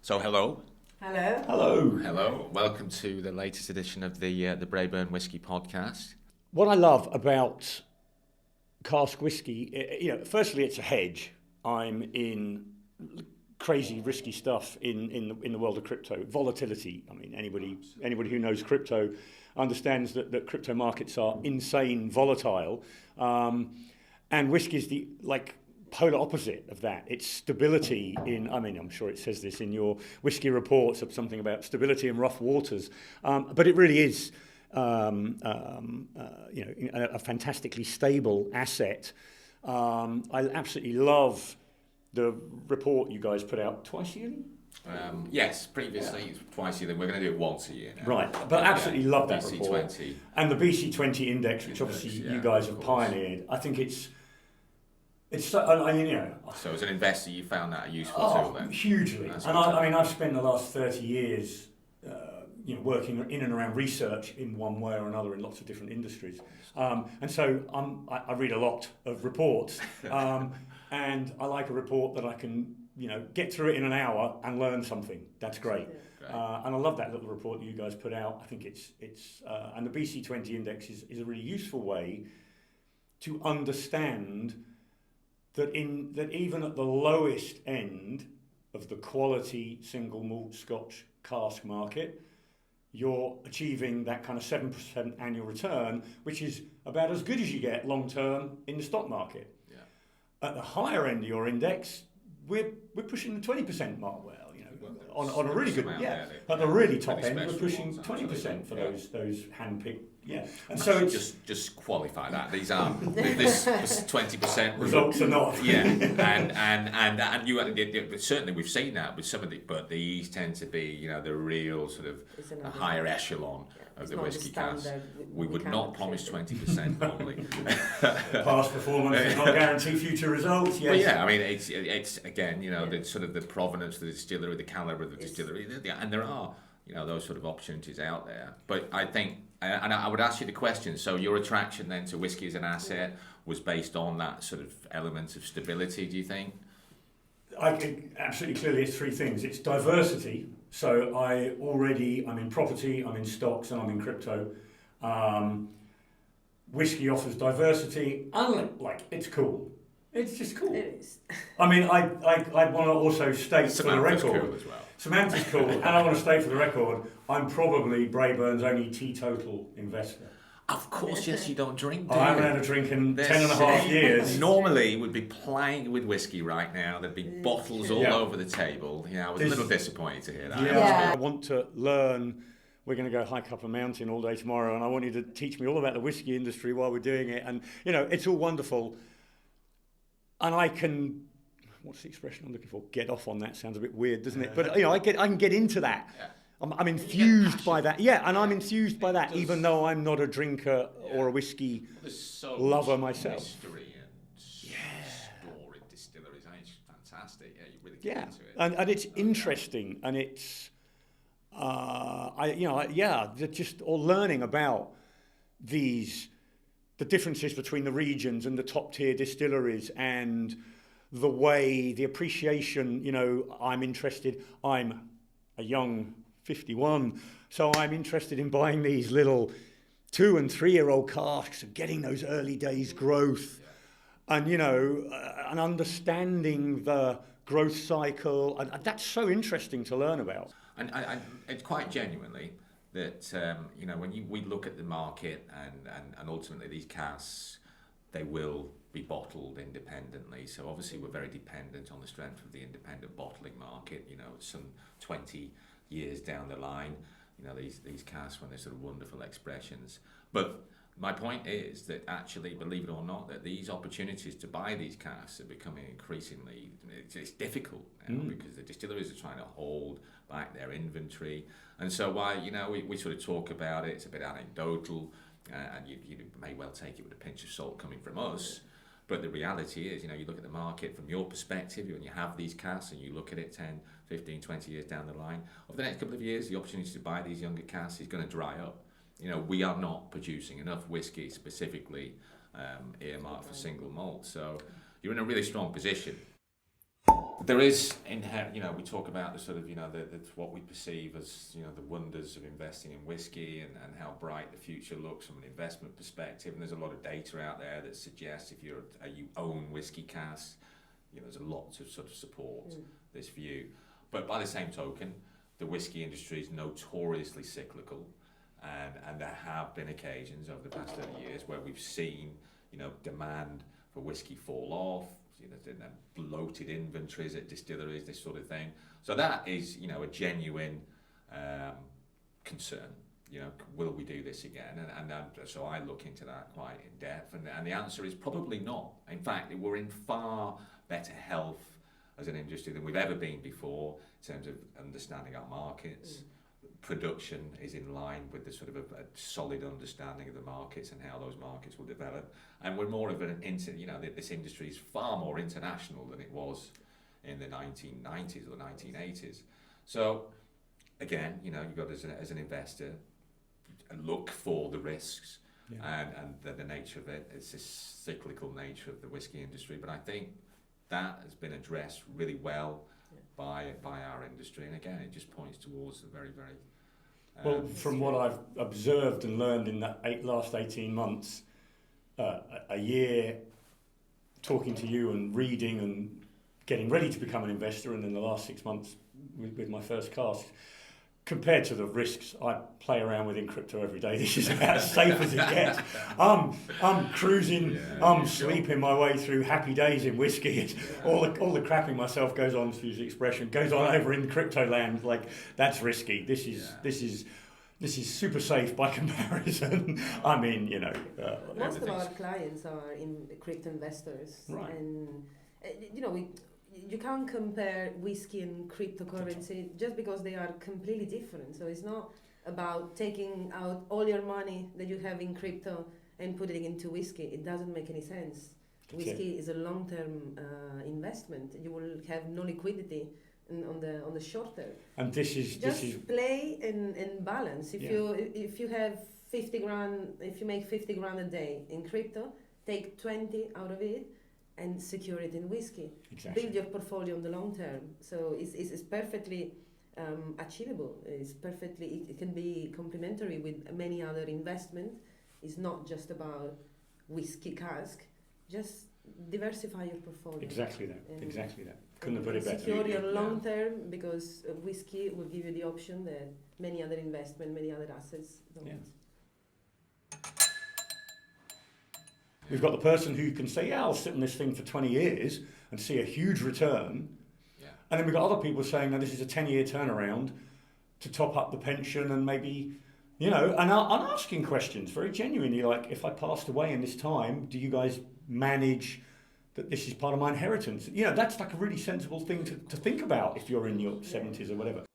So hello. Hello. Hello. Hello. Welcome to the latest edition of the Braeburn Whisky Podcast. What I love about cask whiskey, firstly it's a hedge. I'm in crazy risky stuff in the world of crypto. Volatility. I mean, anybody who knows crypto understands that crypto markets are insane volatile, and whiskey is the polar opposite of that. It's stability I'm sure it says this in your whiskey reports of something about stability in rough waters, but it really is a fantastically stable asset. I absolutely love the report you guys put out twice yearly. Yes, previously twice a year. We're going to do it once a year now. Right, but absolutely love that BC20. report. And the BC20 index, which obviously you guys have pioneered. I think it's so, So as an investor, you found that a useful tool then? Hugely. That's and I've spent the last 30 years working in and around research in one way or another in lots of different industries. And so I read a lot of reports. And I like a report that I can, get through it in an hour and learn something. That's great. And I love that little report that you guys put out. I think it's and the BC20 index is a really useful way to understand that even at the lowest end of the quality single malt Scotch cask market, you're achieving that kind of 7% annual return, which is about as good as you get long term in the stock market. At the higher end of your index, we're pushing the 20% mark. On a really good, at the really top end, we're pushing 20% for those hand-picked. And so it's just qualify that these are this 20% results are not. And you certainly we've seen that with some of the, but these tend to be the real sort of a higher echelon of the whiskey cask. We would not promise 20% normally. Past performance does not guarantee future results. Yes. But I mean it's again the sort of the provenance of the distillery, the caliber of the distillery, and there are those sort of opportunities out there. But I think, and I would ask you the question, so your attraction then to whiskey as an asset was based on that sort of element of stability, do you think? I think absolutely clearly it's three things. It's diversity. So I'm in property, I'm in stocks, and I'm in crypto. Whiskey offers diversity, and it's cool. It's just cool. It is. I mean, I want to also state for the record. Cool as well. Samantha's cool, and I want to state for the record, I'm probably Braeburn's only teetotal investor. Of course, yes, you don't drink, do you? I haven't had a drink in 10 and a half years. Normally, we'd be playing with whiskey right now. There'd be bottles all over the table. I was a little disappointed to hear that. I want to learn. We're going to go hike up a mountain all day tomorrow, and I want you to teach me all about the whiskey industry while we're doing it. And, it's all wonderful. And I can... What's the expression I'm looking for? Get off on that sounds a bit weird, doesn't it? But I can get into that. I'm enthused by that. And I'm enthused by that, even though I'm not a drinker or a whiskey lover myself. Mystery and story distilleries. It's fantastic. You really get into it. And it's interesting, and it's just all learning about the differences between the regions and the top tier distilleries and the appreciation, I'm interested. I'm a young 51, so I'm interested in buying these little 2 and 3 year old casks and getting those early days growth, and and understanding the growth cycle, and that's so interesting to learn about. And it's quite genuinely that when we look at the market and ultimately these casks, they will be bottled independently. So obviously we're very dependent on the strength of the independent bottling market. Some 20 years down the line, these casks, when they're sort of wonderful expressions. But my point is that actually, believe it or not, that these opportunities to buy these casks are becoming increasingly, it's difficult now because the distilleries are trying to hold back their inventory. And so while, we sort of talk about it, it's a bit anecdotal, and you may well take it with a pinch of salt coming from us. But the reality is, you look at the market from your perspective, when you have these casks and you look at it 10, 15, 20 years down the line, over the next couple of years, the opportunity to buy these younger casks is going to dry up. We are not producing enough whiskey specifically earmarked for single malt. So you're in a really strong position. There is inherent, we talk about the sort of, what we perceive as, the wonders of investing in whiskey and how bright the future looks from an investment perspective. And there's a lot of data out there that suggests if you own whiskey casks, there's a lot to sort of support this view. But by the same token, the whiskey industry is notoriously cyclical, and there have been occasions over the past 30 years where we've seen, demand for whiskey fall off, bloated inventories at distilleries, this sort of thing. So that is, a genuine concern. Will we do this again? And so I look into that quite in depth, and the answer is probably not. In fact, we're in far better health as an industry than we've ever been before in terms of understanding our markets. Production is in line with the sort of a solid understanding of the markets and how those markets will develop. And we're more of this industry is far more international than it was in the 1990s or the 1980s. So again, you've got as an investor, look for the risks and the nature of it. It's this cyclical nature of the whiskey industry. But I think that has been addressed really well by our industry. And again, it just points towards the very, very... Well, from what I've observed and learned in that last 18 months, a year talking to you and reading and getting ready to become an investor, and then the last 6 months with my first cask, compared to the risks I play around with in crypto every day, this is about as safe as it gets. I'm cruising, sleeping my way through happy days in whiskey. All the crapping myself goes on, to use the expression, goes on over in crypto land. Like, that's risky. This is super safe by comparison. I mean, most of our clients are in crypto investors, right? And you can't compare whiskey and cryptocurrency just because they are completely different. So it's not about taking out all your money that you have in crypto and putting it into whiskey. It doesn't make any sense. Whiskey is a long-term investment. You will have no liquidity on the short term. And this is play and balance. If you have 50 grand, if you make 50 grand a day in crypto, take 20 out of it and secure it in whiskey. Exactly. Build your portfolio on the long term. So it's perfectly achievable. It can be complementary with many other investment. It's not just about whiskey cask. Just diversify your portfolio. Exactly that. Couldn't have put it better. Secure your long term, because whiskey will give you the option that many other assets don't. Yeah. We've got the person who can say, I'll sit on this thing for 20 years and see a huge return. Yeah. And then we've got other people saying, no, this is a 10-year turnaround to top up the pension and maybe, and I'm asking questions very genuinely, like, if I passed away in this time, do you guys manage that this is part of my inheritance? That's like a really sensible thing to think about if you're in your 70s or whatever.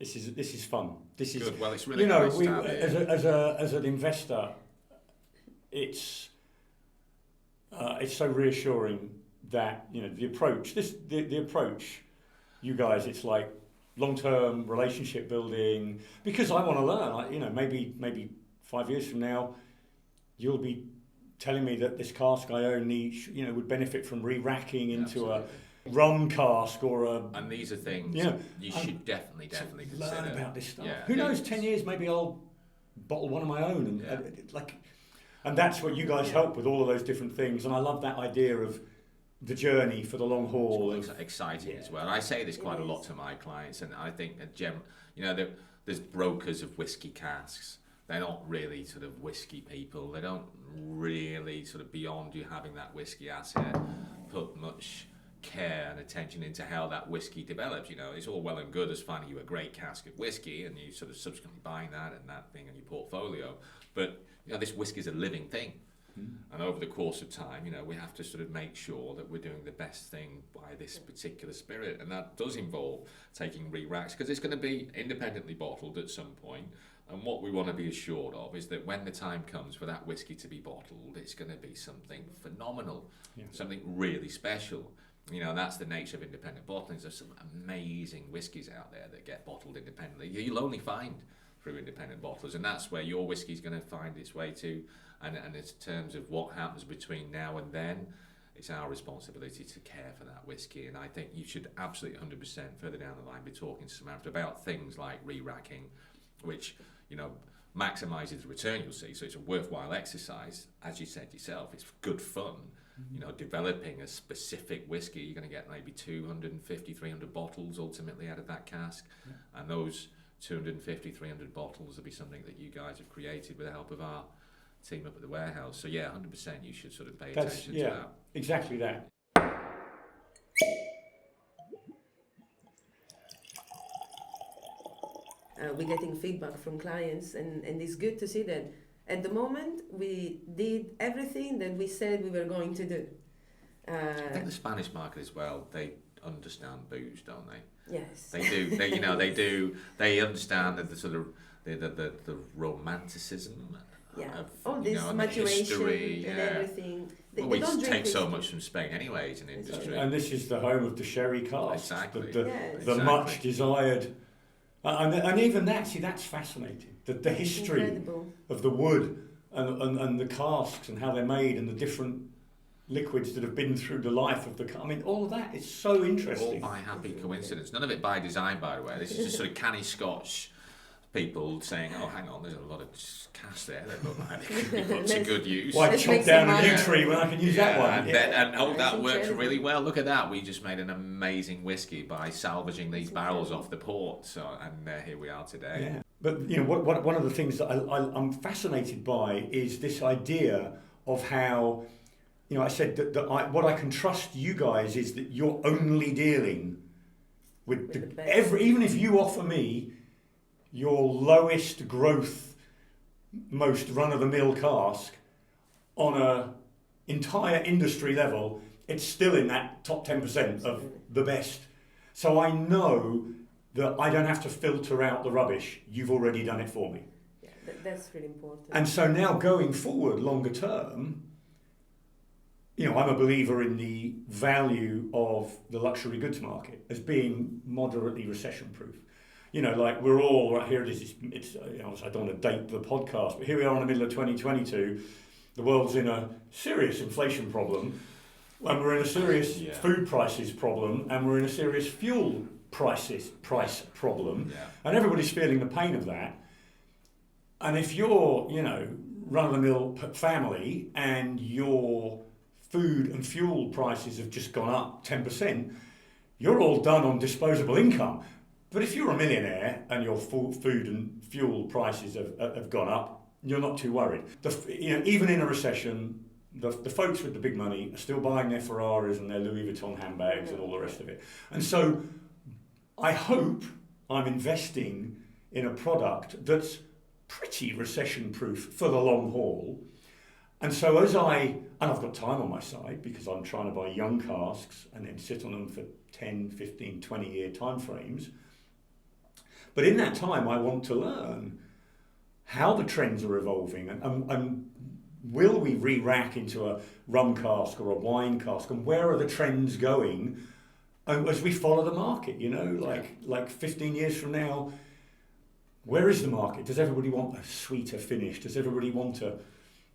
This is fun. This is good. Well, it's really nice to have as an investor, it's so reassuring that the approach. The approach, you guys, it's like long-term relationship building, because I want to learn. Maybe 5 years from now, you'll be telling me that this cask I own would benefit from re-racking into a rum cask or and these are things you should definitely consider. Learn about this stuff. Who knows? 10 years, maybe I'll bottle one of my own, and that's what you guys help with, all of those different things. And I love that idea of the journey for the long haul. It's exciting as well. And I say this quite a lot to my clients, and I think that there's brokers of whiskey casks. They're not really sort of whiskey people. They don't really sort of, beyond you having that whiskey asset, put much care and attention into how that whiskey develops. It's all well and good as finding you a great cask of whiskey and you sort of subsequently buying that and that thing in your portfolio. But this whiskey is a living thing. And over the course of time, we have to sort of make sure that we're doing the best thing by this particular spirit. And that does involve taking re-racks, because it's going to be independently bottled at some point. And what we want to be assured of is that when the time comes for that whiskey to be bottled, it's going to be something phenomenal, something really special. That's the nature of independent bottling. There's some amazing whiskies out there that get bottled independently. You'll only find through independent bottlers, and that's where your whiskey's going to find its way to. And in terms of what happens between now and then, it's our responsibility to care for that whiskey. And I think you should absolutely 100% further down the line be talking to Samantha about things like re-racking, which, you know, maximises the return you'll see. So it's a worthwhile exercise. As you said yourself, it's good fun. You know, developing a specific whiskey, you're going to get maybe 250, 300 bottles ultimately out of that cask. And those 250, 300 bottles will be something that you guys have created with the help of our team up at the warehouse. So yeah, 100% you should sort of pay attention to that. Exactly that. We're getting feedback from clients, and it's good to see that at the moment we did everything that we said we were going to do. I think the Spanish market as well, they understand booze, don't they? Yes. They do. They, you know, they do. They understand that the sort of the romanticism of all this maturation history, and everything. We they don't take drink so whiskey. much from Spain anyway as an industry. And this is the home of the sherry cask. Exactly. The much desired. And even that, see, that's fascinating. The history Incredible. of the wood and the casks and how they're made and the different liquids that have been through the life of the... I mean, all of that is so interesting. All by happy coincidence. None of it by design, by the way. This is just sort of canny Scotch people saying, oh, hang on, there's a lot of cask there that look like they could be put to good use. Why Let's chop make down some a new money. tree when I can use that one? And that That's works incredible. really well. Look at that. We just made an amazing whiskey by salvaging these barrels off the port. So, and here we are today. Yeah. But you know, what one of the things that I'm fascinated by is this idea of how, you know, I said that what I can trust you guys is that you're only dealing with the best. even if you offer me your lowest growth, most run-of-the-mill cask on a entire industry level, it's still in that top 10% of the best. So I know that I don't have to filter out the rubbish. You've already done it for me. Yeah, that's really important. And so now going forward, longer term, you know, I'm a believer in the value of the luxury goods market as being moderately recession-proof. You know, like we're all right here. It is. It's. You know, I don't want to date the podcast, but here we are in the middle of 2022. The world's in a serious inflation problem, and we're in a serious food prices problem, and we're in a serious fuel price problem, and everybody's feeling the pain of that. And if you're, you know, run-of-the-mill family, and your food and fuel prices have just gone up 10%, you're all done on disposable income. But if you're a millionaire and your food and fuel prices have gone up, you're not too worried. You know, even in a recession, the folks with the big money are still buying their Ferraris and their Louis Vuitton handbags and all the rest of it. And so I hope I'm investing in a product that's pretty recession-proof for the long haul. And so and I've got time on my side because I'm trying to buy young casks and then sit on them for 10, 15, 20-year time frames. But in that time, I want to learn how the trends are evolving and will we re-rack into a rum cask or a wine cask, and where are the trends going as we follow the market, you know, like 15 years from now, where is the market? Does everybody want a sweeter finish? Does everybody want a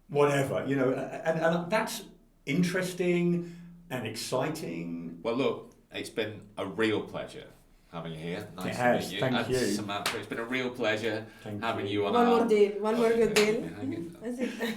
whatever, you know? And that's interesting and exciting. Well, look, it's been a real pleasure having you here. Nice to meet you. Thank you. Samantha, it's been a real pleasure having you on One our... more deal, one more good deal. Yeah, That's it.